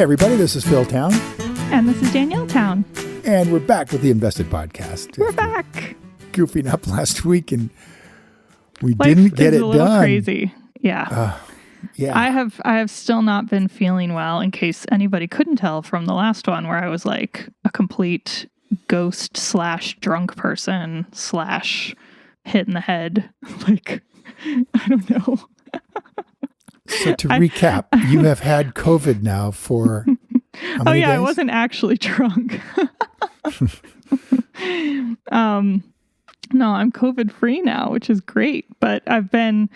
Hey everybody, this is Phil Town. And this is Danielle Town. And we're back with the InvestED podcast. We're back. Goofing up last week and we didn't get it a little done. Crazy. Yeah. Yeah. I have still not been feeling well, in case anybody couldn't tell from the last one where I was like a complete ghost / drunk person / hit in the head. Like, I don't know. So to recap, you have had COVID now for how many days? I wasn't actually drunk. No, I'm COVID free now, which is great, but I've been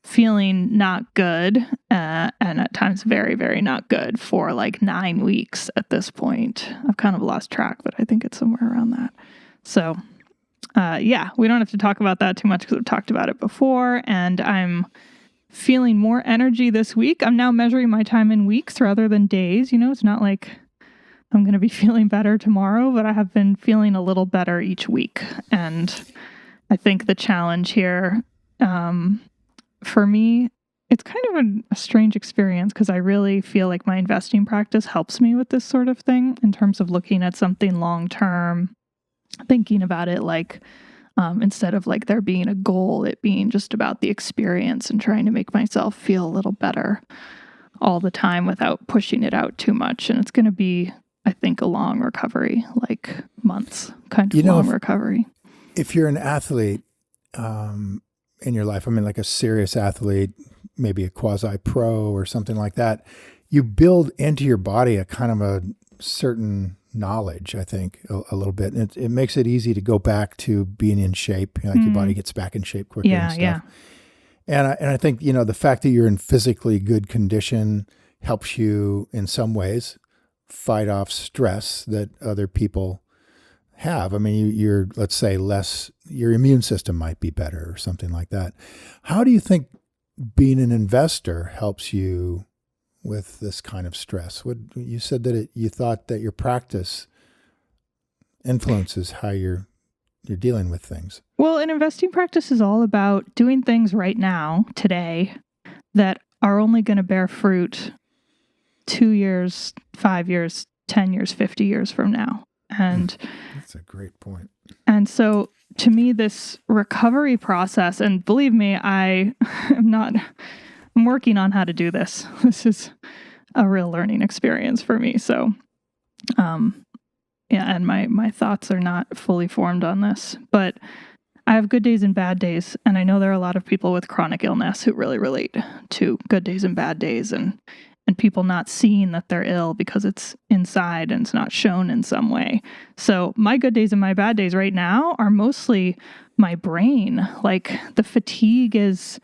feeling not good, and at times very, very not good for like 9 weeks at this point. I've kind of lost track, but I think it's somewhere around that. So, we don't have to talk about that too much because we've talked about it before, and I'm feeling more energy this week. I'm now measuring my time in weeks rather than days. You know, it's not like I'm going to be feeling better tomorrow, but I have been feeling a little better each week. And I think the challenge here, for me, it's kind of a strange experience because I really feel like my investing practice helps me with this sort of thing in terms of looking at something long term, thinking about it like, instead of like there being a goal, it being just about the experience and trying to make myself feel a little better all the time without pushing it out too much. And it's going to be, I think, a long recovery, like months kind of long recovery. If you're an athlete in your life, I mean, like a serious athlete, maybe a quasi-pro or something like that, you build into your body a kind of a certain knowledge, I think, a little bit. And it makes it easy to go back to being in shape. You know, like your body gets back in shape quicker and stuff. Yeah. And I think, the fact that you're in physically good condition helps you in some ways fight off stress that other people have. I mean, you're, let's say, your immune system might be better or something like that. How do you think being an investor helps you with this kind of stress? You said that you thought that your practice influences how you're dealing with things. Well, an investing practice is all about doing things right now, today, that are only going to bear fruit 2 years, 5 years, 10 years, 50 years from now. And that's a great point. And so to me, this recovery process, and believe me, I'm working on how to do this. This is a real learning experience for me. So, and my thoughts are not fully formed on this, but I have good days and bad days. And I know there are a lot of people with chronic illness who really relate to good days and bad days and people not seeing that they're ill because it's inside and it's not shown in some way. So my good days and my bad days right now are mostly my brain. Like the fatigue is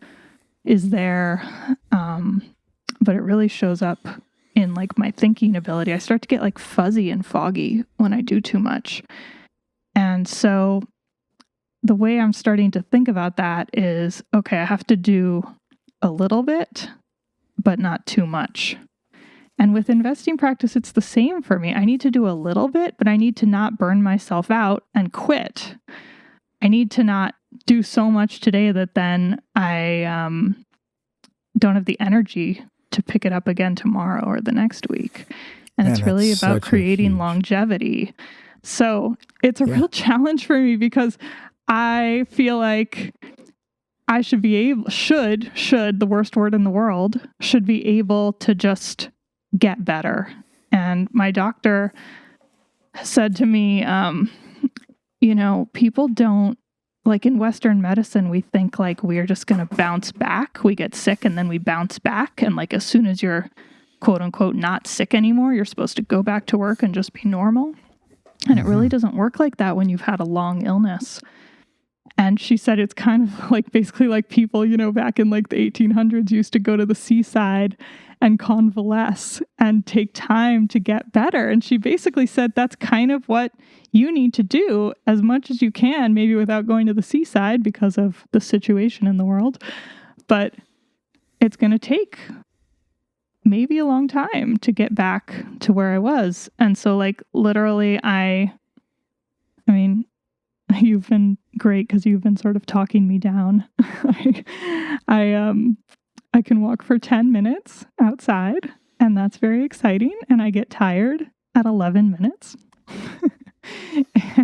there, but it really shows up in like my thinking ability. I start to get like fuzzy and foggy when I do too much. And so the way I'm starting to think about that is, okay, I have to do a little bit, but not too much. And with investing practice, it's the same for me. I need to do a little bit, but I need to not burn myself out and quit. I need to not do so much today that then I don't have the energy to pick it up again tomorrow or the next week. And it's really about creating longevity. So it's a real challenge for me because I feel like I should be able, the worst word in the world, should be able to just get better. And my doctor said to me, people don't, like in Western medicine, we think like we're just going to bounce back. We get sick and then we bounce back. And like as soon as you're quote unquote not sick anymore, you're supposed to go back to work and just be normal. And it really doesn't work like that when you've had a long illness. And she said it's kind of like basically like people, back in like the 1800s used to go to the seaside and convalesce and take time to get better. And she basically said that's kind of what you need to do as much as you can, maybe without going to the seaside because of the situation in the world. But it's going to take maybe a long time to get back to where I was. And so like literally I mean, you've been great because you've been sort of talking me down. I can walk for 10 minutes outside And that's very exciting. And I get tired at 11 minutes.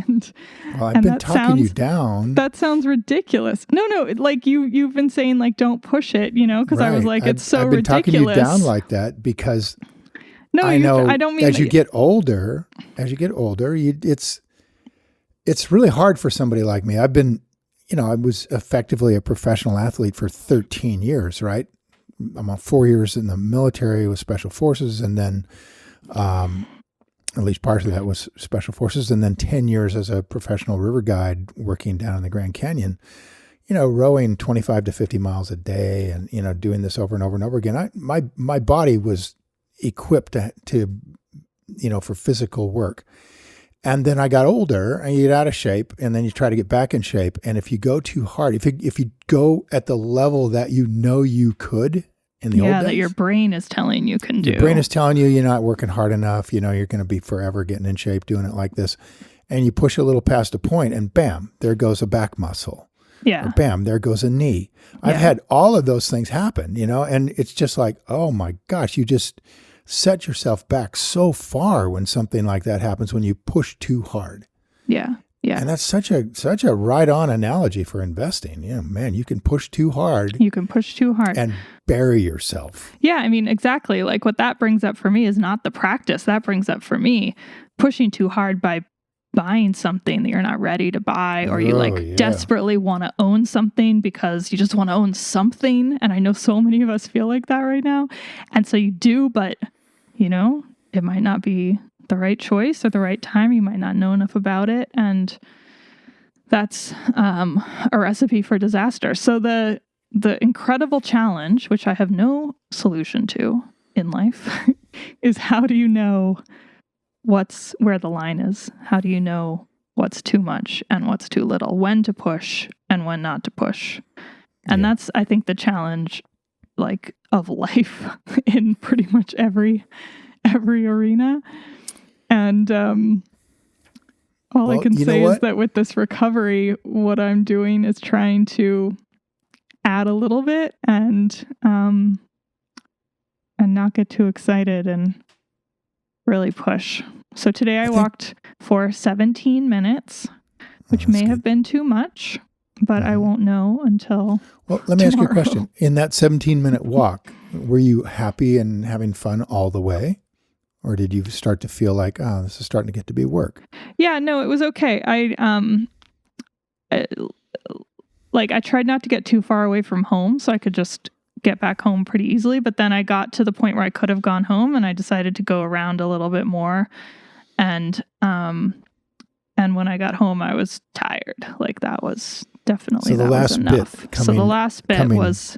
and Well, I've been talking you down. That sounds ridiculous. No, like you've been saying, like, don't push it, because I was like, it's so ridiculous. I've been talking you down like that because I know I don't mean as you get older, it's really hard for somebody like me. I've been, I was effectively a professional athlete for 13 years, right? I'm on 4 years in the military with special forces, and then at least partially that was special forces, and then 10 years as a professional river guide working down in the Grand Canyon, rowing 25 to 50 miles a day and, doing this over and over and over again. My body was equipped to for physical work. And then I got older and you get out of shape, and then you try to get back in shape. And if you go too hard, if you go at the level that you could in the old days, that your brain is telling you can do. Your brain is telling you you're not working hard enough. You're going to be forever getting in shape doing it like this. And you push a little past a point and bam, there goes a back muscle. Yeah. Or bam, there goes a knee. I've had all of those things happen, and it's just like, oh my gosh, you just set yourself back so far when something like that happens, when you push too hard. Yeah. Yeah. And that's such a right-on analogy for investing. Man, you can push too hard. You can push too hard. And bury yourself. Yeah, I mean, exactly. Like what that brings up for me is not the practice. That brings up for me pushing too hard by buying something that you're not ready to buy, or you desperately want to own something because you just want to own something. And I know so many of us feel like that right now. And so you do, but it might not be the right choice or the right time. You might not know enough about it. And that's a recipe for disaster. So the incredible challenge, which I have no solution to in life, is how do you know where the line is? How do you know what's too much and what's too little? When to push and when not to push? And that's, I think, the challenge of life in pretty much every arena. And all I can say is that with this recovery, what I'm doing is trying to add a little bit and not get too excited and really push. So today I walked for 17 minutes, which may have been too much, but I won't know until Well, let me ask you a question. In that 17-minute walk, were you happy and having fun all the way? Or did you start to feel like, oh, this is starting to get to be work? Yeah, no, it was okay. I tried not to get too far away from home so I could just get back home pretty easily. But then I got to the point where I could have gone home, and I decided to go around a little bit more. And when I got home, I was tired. Like that was definitely, that was enough. So the last bit was,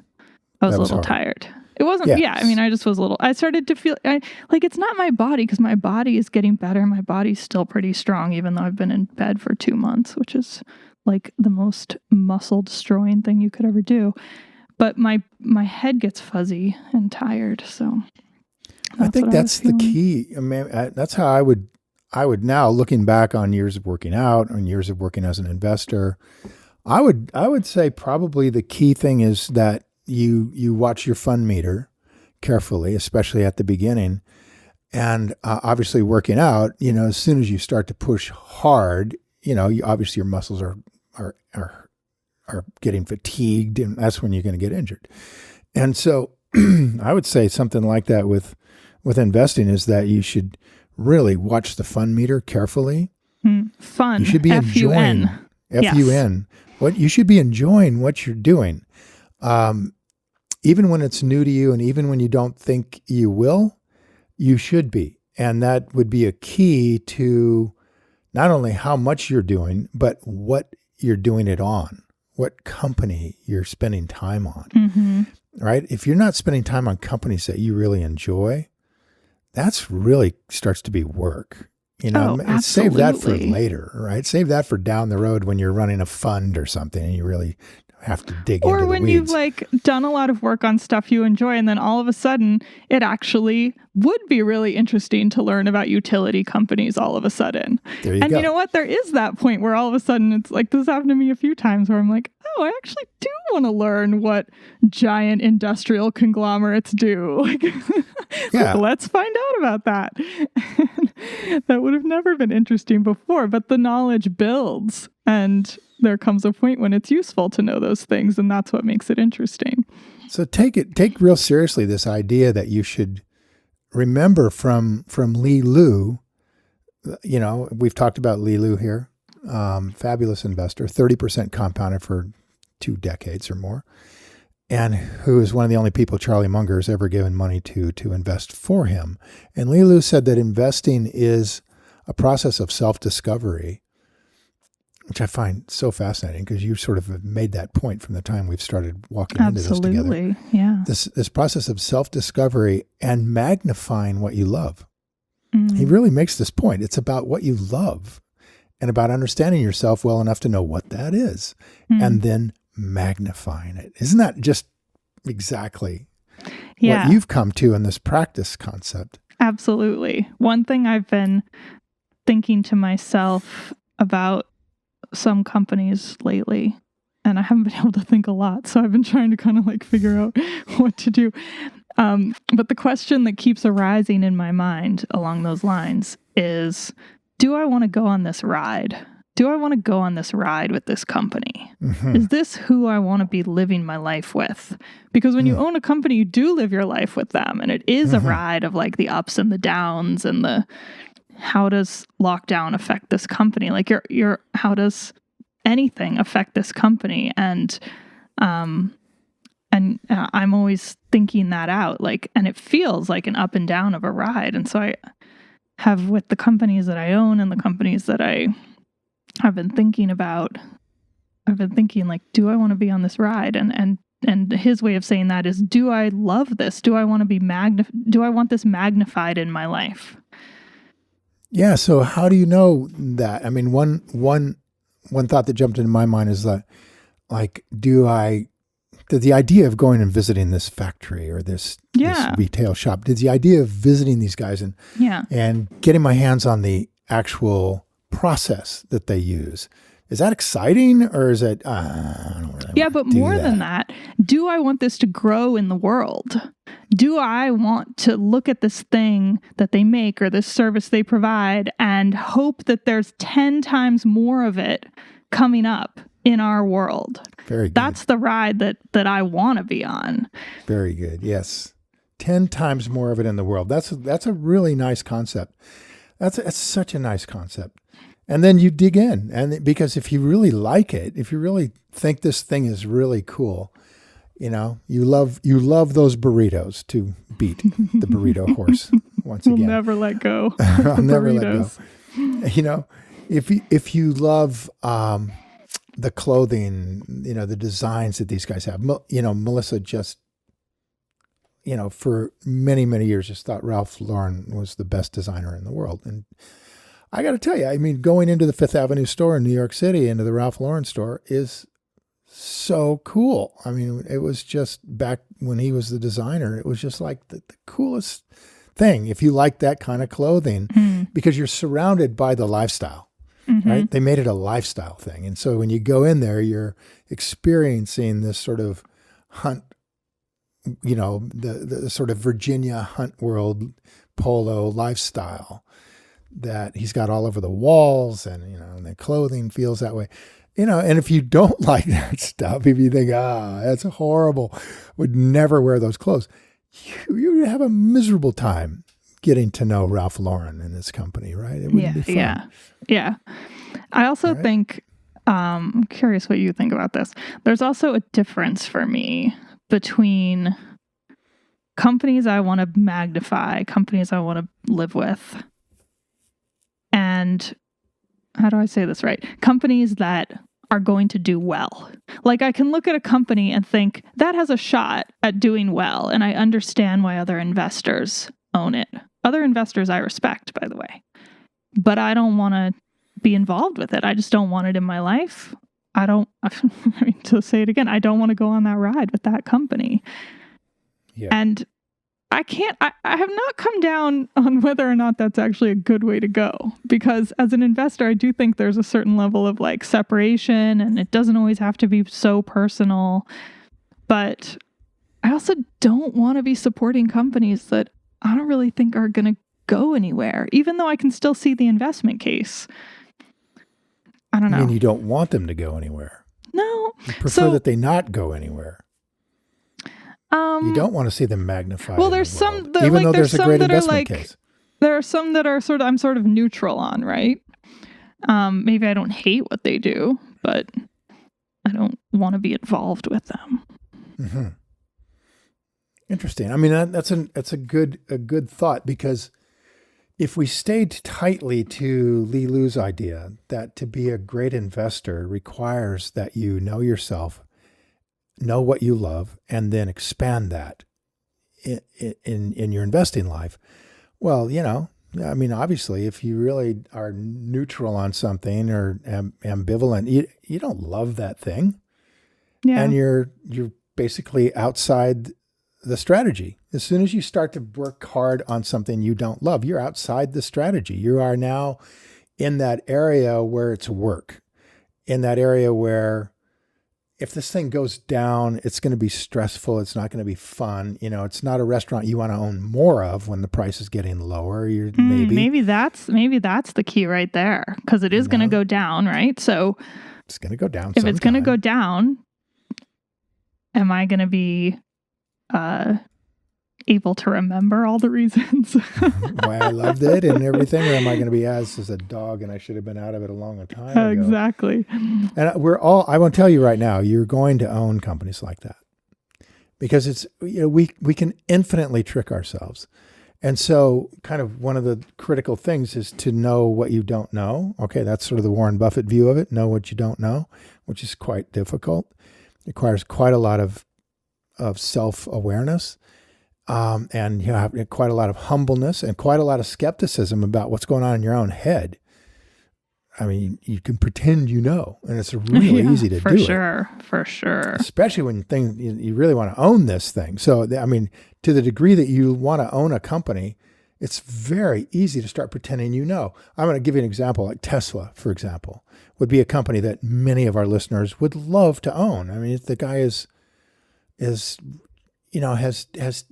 I was a little tired. It wasn't, I mean, I just was a little, I started to feel like it's not my body, because my body is getting better. My body's still pretty strong, even though I've been in bed for 2 months, which is like the most muscle destroying thing you could ever do. But my head gets fuzzy and tired. So I think that's the key. I mean, that's how I would now, looking back on years of working out, on years of working as an investor, I would say probably the key thing is that you watch your fun meter carefully, especially at the beginning. And obviously working out, as soon as you start to push hard, obviously your muscles are getting fatigued, and that's when you're going to get injured. And so I would say something like that with investing is that you should really watch the fun meter carefully. Fun. You should be enjoying F-U-N. You should be enjoying what you're doing. Even when it's new to you and even when you don't think you will, you should be. And that would be a key to not only how much you're doing, but what you're doing it on, what company you're spending time on, right? If you're not spending time on companies that you really enjoy, that's really starts to be work. Save that for later, right? Save that for down the road when you're running a fund or something and you really have to dig Or into the when you've weeds. like done a lot of work on stuff you enjoy, and then all of a sudden it actually would be really interesting to learn about utility companies all of a sudden. There you And go. you know what? There is that point where all of a sudden it's like, this happened to me a few times where I'm like, oh, I actually do want to learn what giant industrial conglomerates do. Like, Yeah. let's find out about that. That would have never been interesting before, but the knowledge builds, and there comes a point when it's useful to know those things, and that's what makes it interesting. So take real seriously this idea that you should remember from Li Lu. You know, we've talked about Li Lu here, fabulous investor, 30% compounded for 2 decades or more, and who is one of the only people Charlie Munger has ever given money to invest for him. And Li Lu said that investing is a process of self-discovery, which I find so fascinating because you sort of have made that point from the time we've started walking into this together. Absolutely, yeah. This process of self-discovery and magnifying what you love. Mm. He really makes this point. It's about what you love and about understanding yourself well enough to know what that is and then magnifying it. Isn't that just exactly what you've come to in this practice concept? Absolutely. One thing I've been thinking to myself about some companies lately, and I haven't been able to think a lot, so I've been trying to kind of like figure out what to do. But the question that keeps arising in my mind along those lines is, do I want to go on this ride? Do I want to go on this ride with this company? Mm-hmm. Is this who I want to be living my life with? Because when you own a company, you do live your life with them. And it is a ride of like the ups and the downs and the, how does lockdown affect this company? Like how does anything affect this company? And I'm always thinking that out, like, and it feels like an up and down of a ride. And so I have, with the companies that I own and the companies that I've been thinking about, I've been thinking like, do I want to be on this ride? And his way of saying that is, do I love this? Do I want to be do I want this magnified in my life? Yeah. So how do you know that? I mean, one thought that jumped into my mind is that, like, did the idea of going and visiting this factory or this retail shop, did the idea of visiting these guys and getting my hands on the actual process that they use, is that exciting, or is it, I don't really but more than that, do I want this to grow in the world? Do I want to look at this thing that they make or this service they provide and hope that there's 10 times more of it coming up in our world? Very good. That's the ride that I want to be on. Very good. Yes. 10 times more of it in the world. That's a really nice concept. That's such a nice concept. And then you dig in, and because if you really like it, if you really think this thing is really cool, you know, you love those burritos, to beat the burrito horse once again. We'll never let go. I'll never let go. You know, if you love the clothing, you know, the designs that these guys have, you know, Melissa just, you know, for many, many years just thought Ralph Lauren was the best designer in the world. And I got to tell you, I mean, going into the Fifth Avenue store in New York City, into the Ralph Lauren store, is so cool. I mean, it was just back when he was the designer, it was just like the coolest thing if you like that kind of clothing, because you're surrounded by the lifestyle, right? They made it a lifestyle thing. And so when you go in there, you're experiencing this sort of hunt, you know, the sort of Virginia hunt world polo lifestyle that he's got all over the walls, and, you know, and the clothing feels that way, you know. And if you don't like that stuff, if you think, that's horrible, would never wear those clothes, you have a miserable time getting to know Ralph Lauren and his company, right? It wouldn't be fun. Yeah. I also think, I'm curious what you think about this. There's also a difference for me between companies I want to magnify, companies I want to live with, and, how do I say this right? Companies that are going to do well. Like, I can look at a company and think that has a shot at doing well, and I understand why other investors own it. Other investors I respect, by the way. But I don't want to be involved with it. I just don't want it in my life. I don't, I mean, to say it again, I don't want to go on that ride with that company. Yeah. And I have not come down on whether or not that's actually a good way to go, because as an investor, I do think there's a certain level of like separation, and it doesn't always have to be so personal. But I also don't want to be supporting companies that I don't really think are going to go anywhere, even though I can still see the investment case. I don't know. I mean, you don't want them to go anywhere. No. You prefer that they not go anywhere. You don't want to see them magnified. Well, there's some that, even like, though there's a great investment like, case. There are some that are I'm sort of neutral on, right? Maybe I don't hate what they do, but I don't want to be involved with them. Mm-hmm. Interesting. I mean, that's a good thought, because if we stayed tightly to Lee Lu's idea that to be a great investor requires that you know yourself, know what you love, and then expand that in your investing life. Well, I mean, obviously, if you really are neutral on something or ambivalent, you don't love that thing, and you're basically outside the strategy. As soon as you start to work hard on something you don't love, you're outside the strategy. You are now in that area where it's work, in that area where if this thing goes down, it's going to be stressful. It's not going to be fun. It's not a restaurant you want to own more of when the price is getting lower. Maybe that's the key right there, because it is going to go down, right? So it's going to go down. If it's going to go down, am I going to be able to remember all the reasons why I loved it and everything, or am I going to be as a dog and I should have been out of it a long time ago? Exactly. And I won't tell you right now, you're going to own companies like that, because it's, we can infinitely trick ourselves. And so kind of one of the critical things is to know what you don't know. Okay. That's sort of the Warren Buffett view of it. Know what you don't know, which is quite difficult. It requires quite a lot of self-awareness. And you have quite a lot of humbleness and quite a lot of skepticism about what's going on in your own head. I mean, you can pretend and it's really easy to do it. For sure. Especially when you really want to own this thing. So, I mean, to the degree that you want to own a company, it's very easy to start pretending I'm going to give you an example. Like Tesla, for example, would be a company that many of our listeners would love to own. I mean, the guy has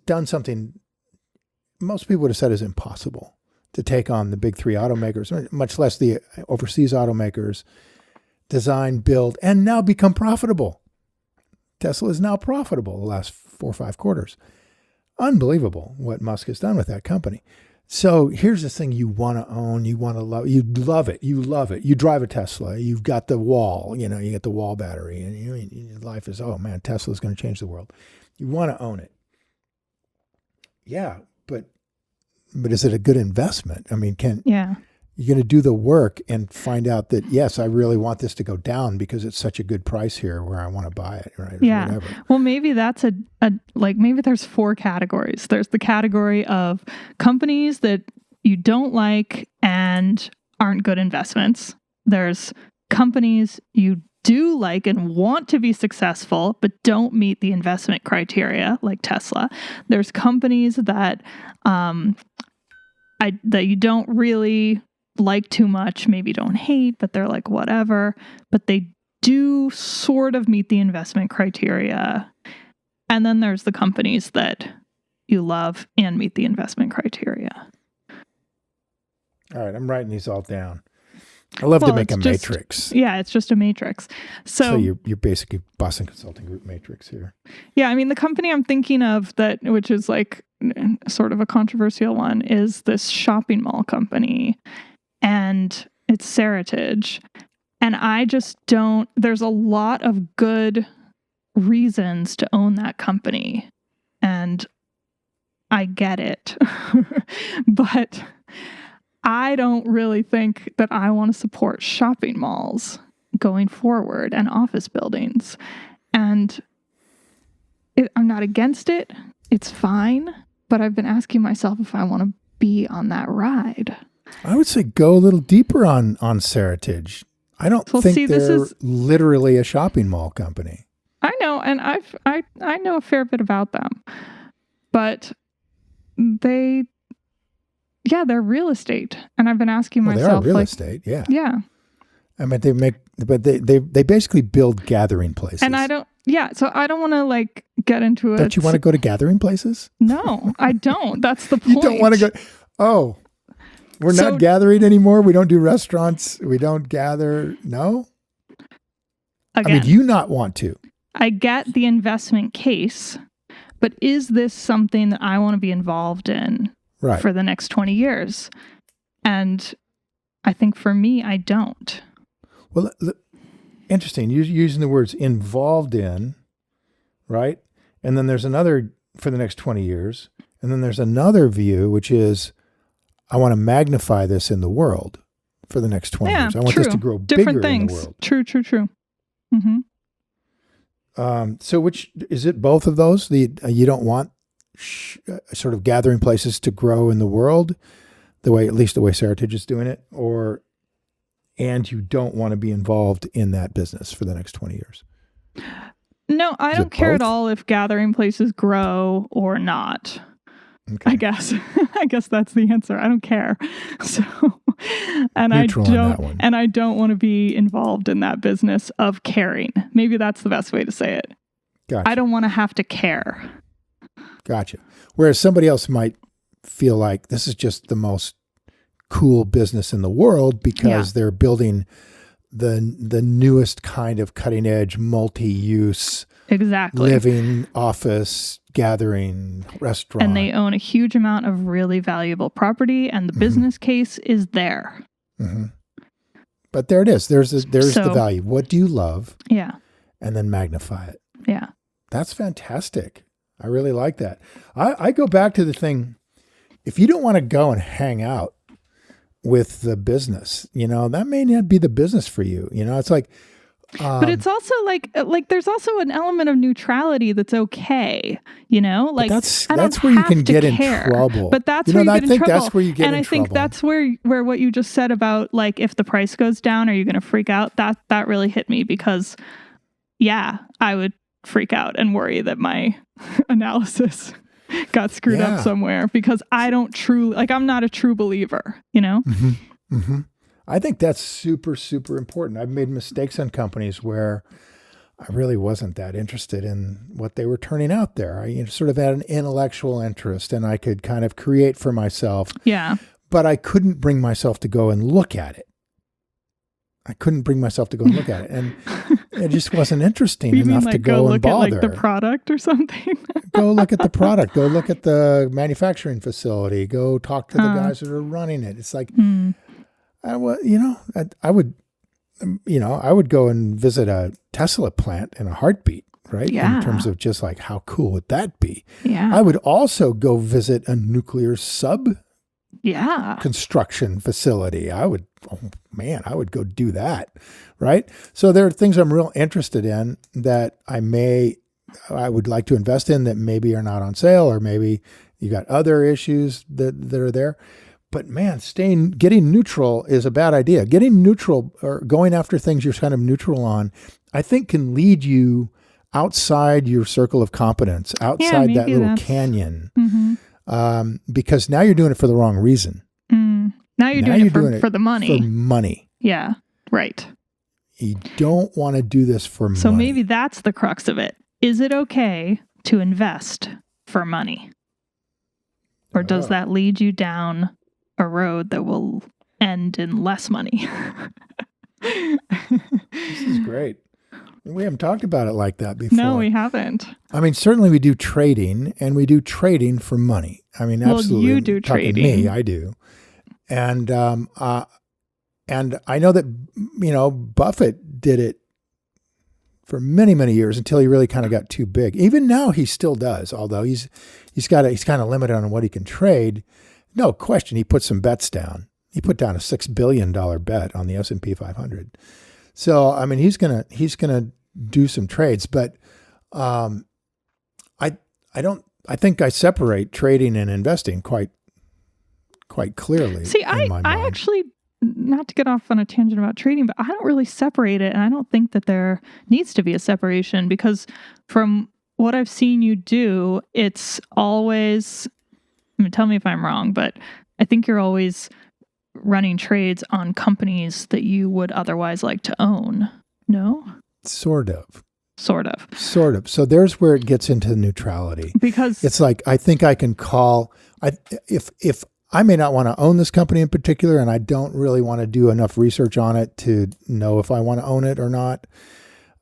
done something most people would have said is impossible, to take on the big three automakers, much less the overseas automakers, design, build, and now become profitable. Tesla is now profitable the last 4 or 5 quarters. Unbelievable what Musk has done with that company. So here's the thing you want to own, you want to love, you love it. You drive a Tesla, you've got the wall, you get the wall battery, and your life is, oh man, Tesla's going to change the world. You want to own it. Yeah, but is it a good investment? I mean, you're going to do the work and find out that, yes, I really want this to go down because it's such a good price here where I want to buy it, right? Yeah. Whatever. Well, maybe that's maybe there's 4 categories. There's the category of companies that you don't like and aren't good investments. There's companies you do like and want to be successful, but don't meet the investment criteria, like Tesla. There's companies that that you don't really like too much, maybe don't hate, but they're like whatever, but they do sort of meet the investment criteria. And then there's the companies that you love and meet the investment criteria. All right, I'm writing these all down. I love to make a matrix. Yeah, it's just a matrix. So you're basically Boston Consulting Group matrix here. Yeah, I mean, the company I'm thinking of which is like sort of a controversial one, is this shopping mall company, and it's Seritage. And I just don't, there's a lot of good reasons to own that company. And I get it. But I don't really think that I want to support shopping malls going forward and office buildings. And I'm not against it. It's fine. But I've been asking myself if I want to be on that ride. I would say go a little deeper on Seritage. I don't So think see, this they're is literally a shopping mall company. I know, and I know a fair bit about them, but they they're real estate, and I've been asking Well, they are myself real like, estate, yeah. yeah, I mean, they basically build gathering places. and so I don't want to like get into it. Don't you want to go to gathering places? No, I don't. That's the point. You don't want to go. Oh, we're not gathering anymore. We don't do restaurants. We don't gather. No. Again, I mean, do you not want to? I get the investment case, but is this something that I want to be involved in for the next 20 years? And I think for me, I don't. Well, interesting. You're using the words involved in, right? And then there's another for the next 20 years. And then there's another view, which is I want to magnify this in the world for the next 20 years. I want this to grow Different bigger things. in the world. True. Mm-hmm. So which is it? Both of those? You don't want sort of gathering places to grow in the world, at least the way Seritage is doing it, and you don't want to be involved in that business for the next 20 years. No, I don't care at all if gathering places grow or not. Okay. I guess that's the answer. I don't care. So, and Neutral on that one. And I don't want to be involved in that business of caring. Maybe that's the best way to say it. Gotcha. I don't want to have to care. Gotcha. Whereas somebody else might feel like this is just the most cool business in the world because they're building the newest kind of cutting edge, multi-use, living, office, gathering, restaurant. And they own a huge amount of really valuable property, and the business case is there. Mm-hmm. But there it is. There's the value. What do you love? Yeah. And then magnify it. Yeah. That's fantastic. I really like that. I go back to the thing, if you don't want to go and hang out with the business, that may not be the business for you. It's like, but it's also like there's also an element of neutrality that's okay, like that's where you can get in trouble. But that's where you get in trouble. That's where you get in trouble. And I think that's where what you just said about like if the price goes down, are you going to freak out? That really hit me because I would freak out and worry that my analysis got screwed up somewhere because I don't I'm not a true believer, Mm-hmm. Mm-hmm. I think that's super, super important. I've made mistakes on companies where I really wasn't that interested in what they were turning out there. I sort of had an intellectual interest and I could kind of create for myself. Yeah. But I couldn't bring myself to go and look at it. And it just wasn't interesting enough to go and bother. At like the product or something? Go look at the product. Go look at the manufacturing facility. Go talk to the guys that are running it. It's like, I would go and visit a Tesla plant in a heartbeat, right? Yeah. In terms of just like, how cool would that be? Yeah. I would also go visit a nuclear construction facility. I would go do that, right? So there are things I'm real interested in that I would like to invest in that maybe are not on sale, or maybe you got other issues that are there. But man, getting neutral is a bad idea. Getting neutral or going after things you're kind of neutral on, I think can lead you outside your circle of competence, outside that little canyon. Mm-hmm. Because now you're doing it for the wrong reason. Now you're doing it for the money. For money. Yeah, right. You don't want to do this for money. So maybe that's the crux of it. Is it okay to invest for money? Or does that lead you down a road that will end in less money? This is great. We haven't talked about it like that before. No, we haven't. I mean, certainly we do trading, and we do trading for money. I mean, absolutely. Well, you do trading. Me, I do. And I know that, Buffett did it for many, many years until he really kind of got too big. Even now he still does, although he's kind of limited on what he can trade. No question, he put some bets down. He put down a $6 billion bet on the S&P 500. So, I mean, he's gonna do some trades, but I think I separate trading and investing quite clearly. See, in my mind. I actually not to get off on a tangent about trading, but I don't really separate it. And I don't think that there needs to be a separation, because from what I've seen you do, it's always, tell me if I'm wrong, but I think you're always running trades on companies that you would otherwise like to own. No? Sort of. Sort of. So there's where it gets into neutrality. Because it's like, I think I can call, if I may not want to own this company in particular, and I don't really want to do enough research on it to know if I want to own it or not.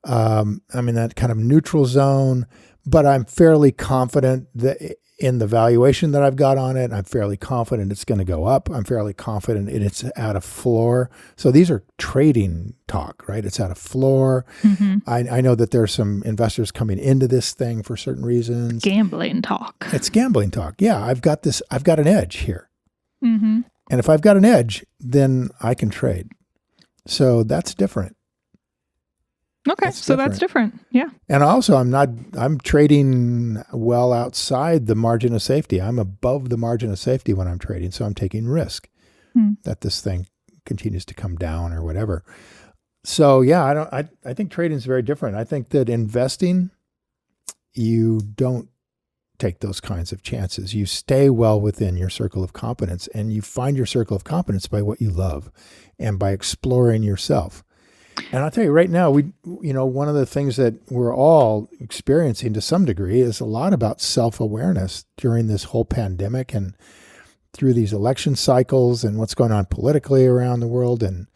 I'm in that kind of neutral zone, but I'm fairly confident that in the valuation that I've got on it, I'm fairly confident it's going to go up. I'm fairly confident it's at a floor. So these are trading talk, right? It's at a floor. Mm-hmm. I know that there's some investors coming into this thing for certain reasons. Gambling talk. It's gambling talk. Yeah, I've got an edge here. Mm-hmm. And if I've got an edge, then I can trade. So that's different. Okay, that's different. Yeah. And also I'm trading well outside the margin of safety. I'm above the margin of safety when I'm trading. So I'm taking risk that this thing continues to come down or whatever. So yeah, I think trading is very different. I think that investing, you don't take those kinds of chances. You stay well within your circle of competence, and you find your circle of competence by what you love and by exploring yourself. And I'll tell you right now, one of the things that we're all experiencing to some degree is a lot about self-awareness during this whole pandemic and through these election cycles and what's going on politically around the world. And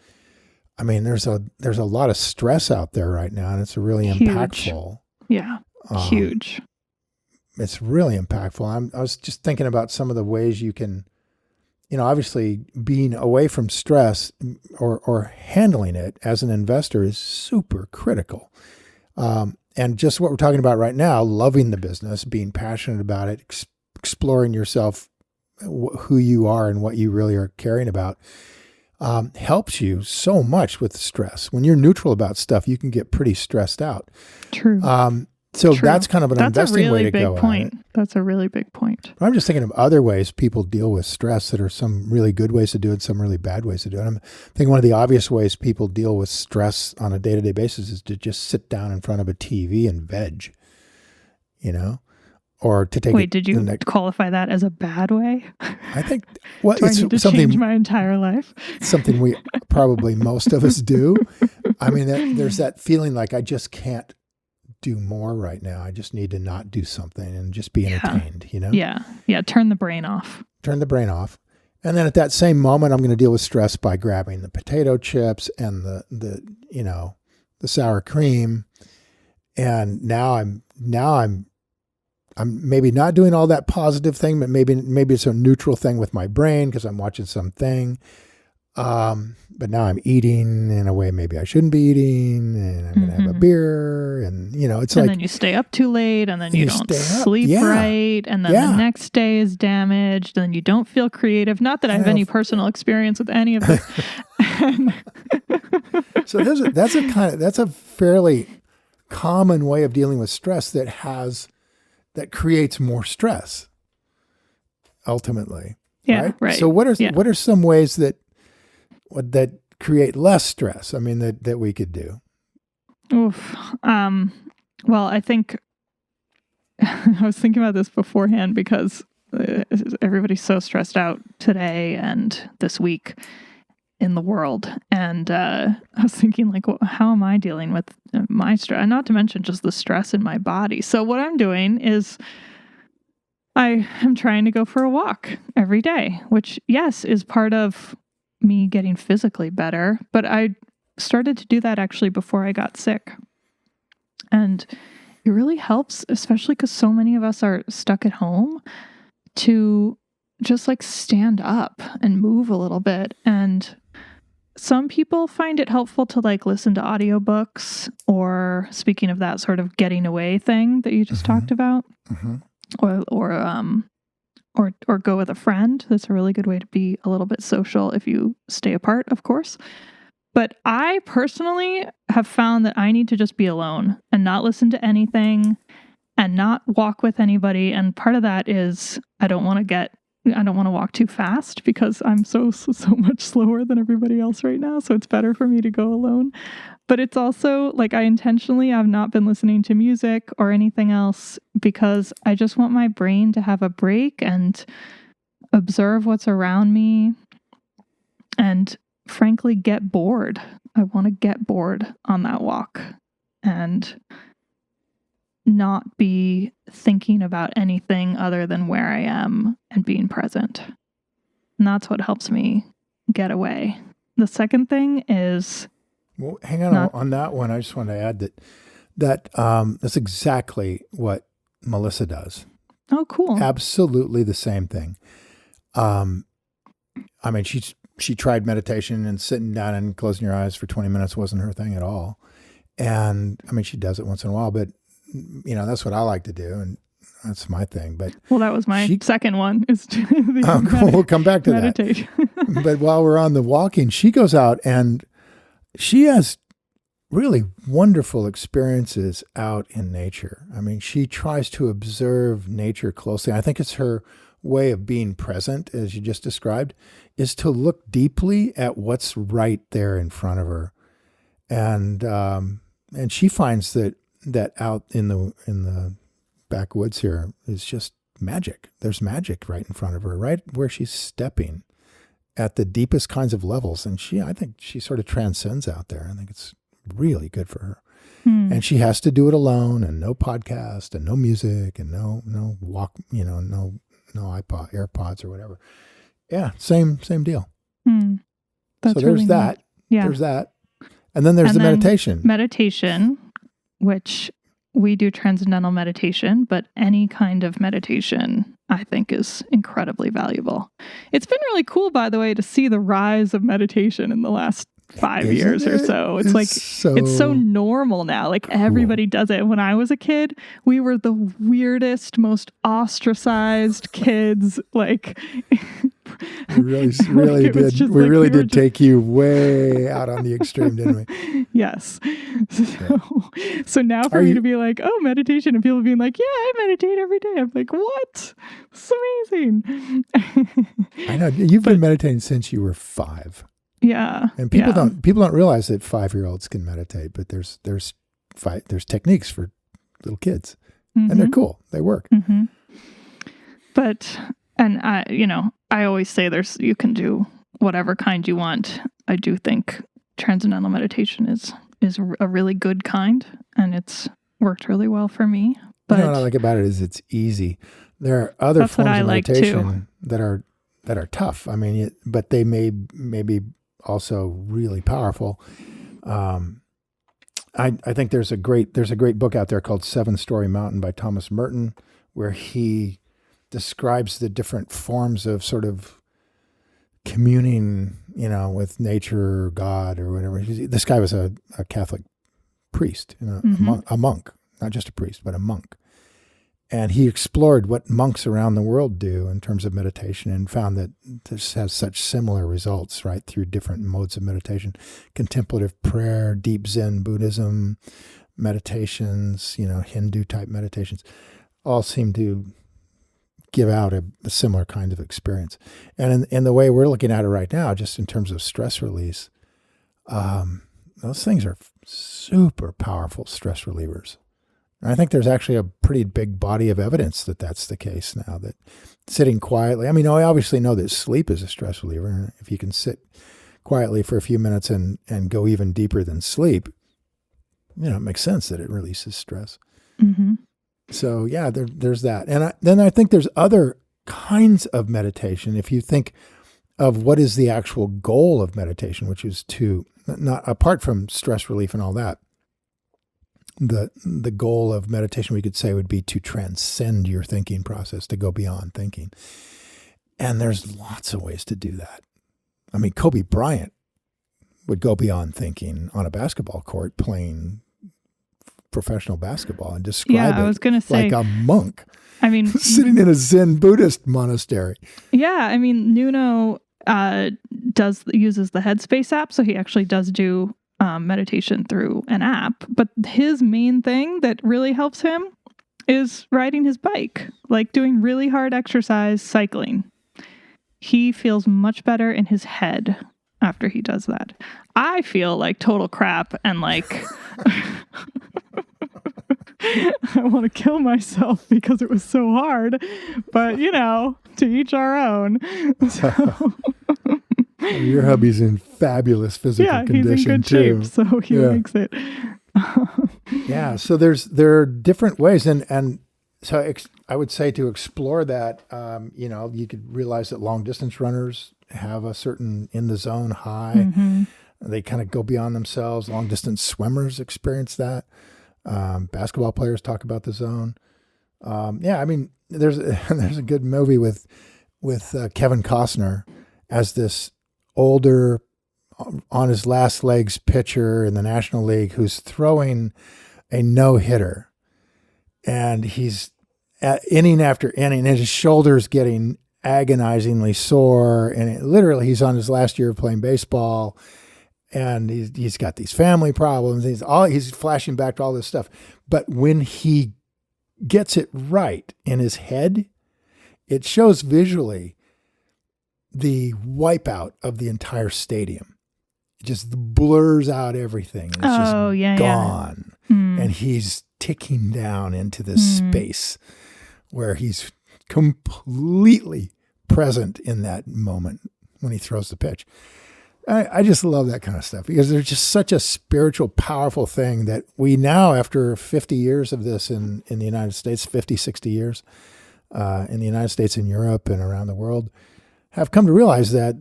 I mean, there's a lot of stress out there right now, and it's really impactful. Yeah, huge. It's really impactful. I was just thinking about some of the ways you can, obviously being away from stress or handling it as an investor is super critical. And just what we're talking about right now, loving the business, being passionate about it, exploring yourself, who you are and what you really are caring about, helps you so much with stress. When you're neutral about stuff, you can get pretty stressed out. True. So that's kind of an investing way to go at it. That's a really big point. But I'm just thinking of other ways people deal with stress that are some really good ways to do it, some really bad ways to do it. I'm thinking one of the obvious ways people deal with stress on a day-to-day basis is to just sit down in front of a TV and veg, or to take. Wait, did you qualify that as a bad way? I think do I need to change my entire life? Something we probably most of us do. I mean, there's that feeling like I just can't do more right now. I just need to not do something and just be entertained, Yeah. Turn the brain off. And then at that same moment, I'm going to deal with stress by grabbing the potato chips and the sour cream. And now I'm maybe not doing all that positive thing, but maybe it's a neutral thing with my brain because I'm watching something. But now I'm eating in a way maybe I shouldn't be eating, and I'm going to have a beer, and it's and then you stay up too late, and then you don't sleep right, and then the next day is damaged, and then you don't feel creative. Not that I have any personal experience with any of this. So that's a fairly common way of dealing with stress that creates more stress ultimately. Yeah, right. So what are some ways that create less stress? I mean, that we could do. Oof. Well, I think I was thinking about this beforehand because everybody's so stressed out today and this week in the world. And I was thinking, like, how am I dealing with my stress? Not to mention just the stress in my body. So what I'm doing is I am trying to go for a walk every day, which, yes, is part of me getting physically better, but I started to do that actually before I got sick. And it really helps, especially because so many of us are stuck at home, to just like stand up and move a little bit. And some people find it helpful to like listen to audiobooks, or speaking of that sort of getting away thing that you just talked about, or go with a friend. That's a really good way to be a little bit social if you stay apart, of course. But I personally have found that I need to just be alone and not listen to anything and not walk with anybody. And part of that is I don't want to get I don't want to walk too fast because I'm so much slower than everybody else right now. So it's better for me to go alone. But it's also like I intentionally have not been listening to music or anything else because I just want my brain to have a break and observe what's around me and frankly get bored. I want to get bored on that walk and not be thinking about anything other than where I am and being present. And that's what helps me get away. The second thing is... Well, hang on that one. I just want to add that's exactly what Melissa does. Oh, cool. Absolutely the same thing. I mean, she tried meditation, and sitting down and closing your eyes for 20 minutes wasn't her thing at all. And I mean, she does it once in a while, but that's what I like to do. And that's my thing. But well, that was my second one is cool. We'll come back to meditate. That. But while we're on the walking, she goes out and she has really wonderful experiences out in nature. I mean, she tries to observe nature closely. I think it's her way of being present, as you just described, is to look deeply at what's right there in front of her. And she finds that out in the backwoods here is just magic. There's magic right in front of her, right where she's stepping at the deepest kinds of levels. And I think she sort of transcends out there. I think it's really good for her. And she has to do it alone, and no podcast and no music and no walk, no iPod, AirPods or whatever. Yeah. Same deal. That's so there's really that. Neat. Yeah. There's that. And then there's the meditation. Meditation, which we do transcendental meditation, but any kind of meditation I think is incredibly valuable. It's been really cool, by the way, to see the rise of meditation in the last 5 years or so. It's so normal now. Like everybody does it. When I was a kid, we were the weirdest, most ostracized kids. Like we really did. We really did take you way out on the extreme, didn't we? Yes. So now for me to be like, oh, meditation, and people being like, yeah, I meditate every day. I'm like, what? It's amazing. I know you've been meditating since you were 5. Yeah. And people don't realize that 5-year-olds can meditate, but there's techniques for little kids, and they're cool. They work. Mm-hmm. But, and I always say you can do whatever kind you want. I do think transcendental meditation is a really good kind, and it's worked really well for me. But what I like about it is it's easy. There are other forms of meditation that are tough. I mean, but they may be also really powerful. I think there's a great book out there called 7-Story Mountain by Thomas Merton, where he describes the different forms of sort of communing, with nature or God or whatever. This guy was a Catholic priest, a monk, not just a priest, but a monk. And he explored what monks around the world do in terms of meditation and found that this has such similar results, right, through different modes of meditation. Contemplative prayer, deep Zen Buddhism, meditations, Hindu-type meditations, all seem to give out a similar kind of experience. And in the way we're looking at it right now, just in terms of stress release, those things are super powerful stress relievers. I think there's actually a pretty big body of evidence that that's the case now, that sitting quietly, I mean, I obviously know that sleep is a stress reliever. If you can sit quietly for a few minutes and go even deeper than sleep, it makes sense that it releases stress. Mm-hmm. So yeah, there's that. And then I think there's other kinds of meditation. If you think of what is the actual goal of meditation, which is to, not apart from stress relief and all that, the goal of meditation, we could say, would be to transcend your thinking process, to go beyond thinking. And there's lots of ways to do that. I mean, Kobe Bryant would go beyond thinking on a basketball court playing professional basketball and describe it like a monk. I mean, sitting in a Zen Buddhist monastery. Yeah, I mean, Nuno uses the Headspace app, so he actually does do meditation through an app, but his main thing that really helps him is riding his bike, like doing really hard exercise, cycling. he feels much better in his head after he does that. I feel like total crap and like I want to kill myself because it was so hard. But, you know, to each our own. So. Your hubby's in fabulous physical condition, he's in good too. shape, so he makes it. Yeah, so there are different ways. And so I would say to explore that, you know, you could realize that long distance runners have a certain in the zone high. Mm-hmm. They kind of go beyond themselves. Long distance swimmers experience that. Basketball players talk about the zone. Yeah, I mean, there's a good movie with Kevin Costner as this older, on his last legs pitcher in the National League who's throwing a no-hitter, and he's inning after inning, and his shoulder's getting agonizingly sore, and literally he's on his last year of playing baseball, and he's got these family problems. He's flashing back to all this stuff. But when he gets it right in his head, it shows visually the wipeout of the entire stadium. It just blurs out everything. And it's just gone. Yeah. And he's ticking down into this space where he's completely present in that moment when he throws the pitch. I just love that kind of stuff because there's just such a spiritual, powerful thing that we now, after 50 years of this in the United States, 50, 60 years in the United States and Europe and around the world, have come to realize that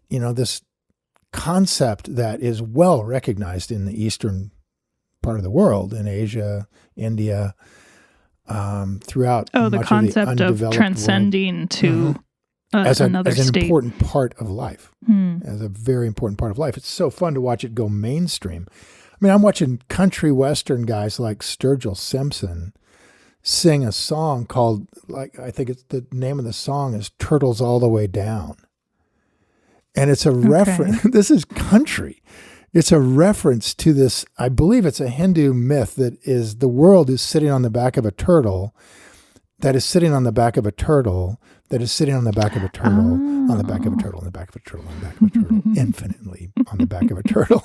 you know, this concept that is well recognized in the eastern part of the world, in Asia, India, throughout the concept of transcending world. to as another an state. important part of life, as a very important part of life. It's so fun to watch it go mainstream. I mean, I'm watching country western guys like Sturgill Simpson sing a song called, like, I think it's the name of the song is Turtles All the Way Down. And it's a reference. This is country. It's a reference to this, I believe it's a Hindu myth that is the world is sitting on the back of a turtle that is sitting on the back of a turtle that is sitting on the back of a turtle on the back of a turtle on the back of a turtle on the back of a turtle infinitely on the back of a turtle.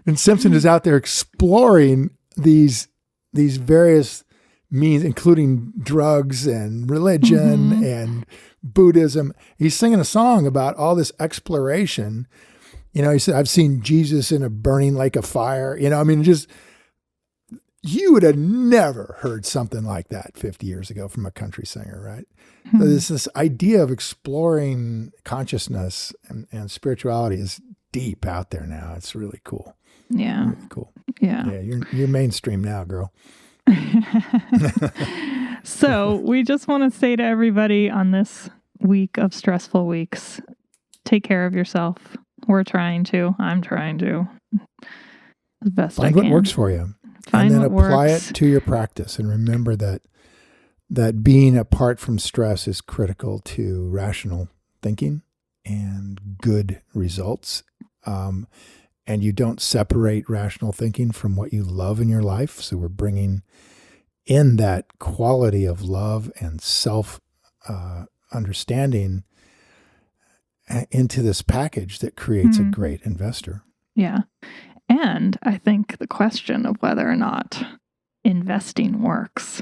And Simpson is out there exploring these various means, including drugs and religion and Buddhism. He's singing a song about all this exploration. You know, he said, I've seen Jesus in a burning lake of fire. You know, I mean, just, you would have never heard something like that 50 years ago from a country singer, right? So this idea of exploring consciousness and spirituality is deep out there now. It's really cool. Yeah. Really cool. Yeah. Yeah, you're mainstream now, girl. So we just want to say to everybody on this week of stressful weeks, take care of yourself. We're trying to. I'm trying to. As best I can. Find what works for you. Find and then what apply works. it to your practice. And remember that being apart from stress is critical to rational thinking and good results. And you don't separate rational thinking from what you love in your life. So we're bringing in that quality of love and self understanding into this package that creates a great investor. Yeah. And I think the question of whether or not investing works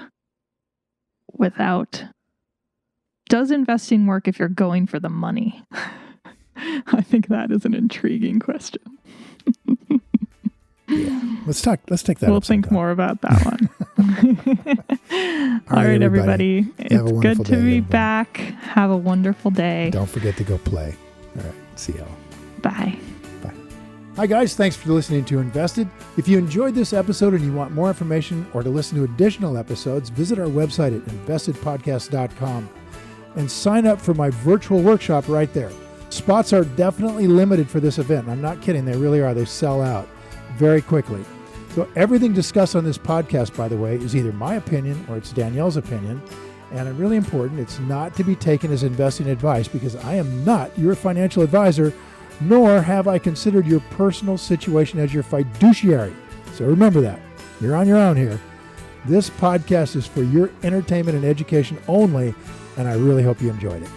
does investing work if you're going for the money? I think that is an intriguing question. Yeah. Let's take that We'll up think sometime. more about that one. All right, everybody. It's good to be back. Have a wonderful day. Don't forget to go play. All right. See y'all. Bye. Bye. Hi, guys. Thanks for listening to InvestED. If you enjoyed this episode and you want more information or to listen to additional episodes, visit our website at investedpodcast.com and sign up for my virtual workshop right there. Spots are definitely limited for this event. I'm not kidding. They really are. They sell out very quickly. So everything discussed on this podcast, by the way, is either my opinion or it's Danielle's opinion. And really important, it's not to be taken as investing advice because I am not your financial advisor, nor have I considered your personal situation as your fiduciary. So remember that. You're on your own here. This podcast is for your entertainment and education only and I really hope you enjoyed it.